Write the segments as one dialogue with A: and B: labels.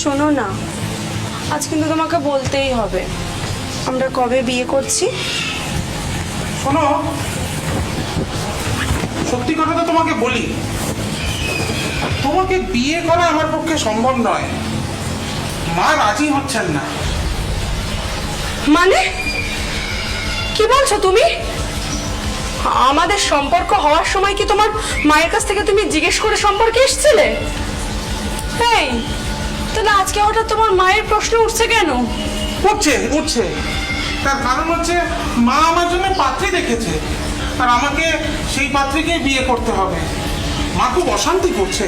A: শোনো না, আজ কিন্তু তোমাকে বলতেই হবে আমরা কবে বিয়ে করছি।
B: শোনো, সত্যি কথা তো তোমাকে বলি, তোমাকে বিয়ে করা আমার পক্ষে সম্ভব নয়। মা রাজি হচ্ছেন না।
A: মানে কি বলছো তুমি? আমাদের সম্পর্ক হওয়ার সময় কি তোমার মায়ের কাছ থেকে তুমি জিজ্ঞেস করে সম্পর্কে এসেছিলে? এই তাহলে আজকে হঠাৎ তোমার মায়ের প্রশ্ন উঠছে কেন?
B: উঠছে তার কারণ হচ্ছে মা আমার জন্য পাত্রী দেখেছে, আর আমাকে সেই পাত্রীকে বিয়ে করতে হবে। মা খুব অশান্তি করছে।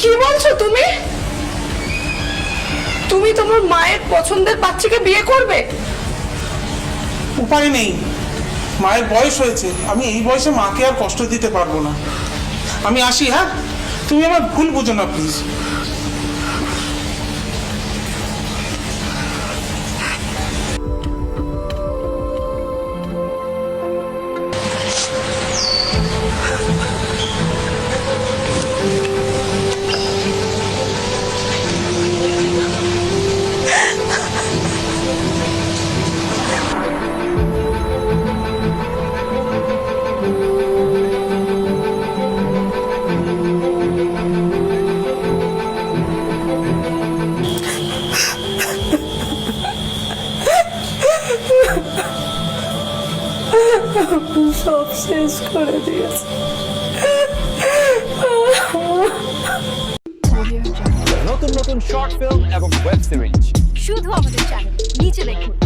A: কি বলছো তুমি? তুমি তোমার মায়ের পছন্দের পাত্রীকে বিয়ে করবে?
B: উপায় নেই, মায়ের বয়স হয়েছে, আমি এই বয়সে মাকে আর কষ্ট দিতে পারবো না। আমি আসি। হ্যাঁ, তুমি আমার ভুল বুঝো না প্লিজ।
A: সব শেষ করে দিয়েছে।
C: নতুন নতুন শর্ট ফিল্ম এবং ওয়েব সিরিজ
D: শুধু আমাদের চ্যানেল নিচে দেখুন।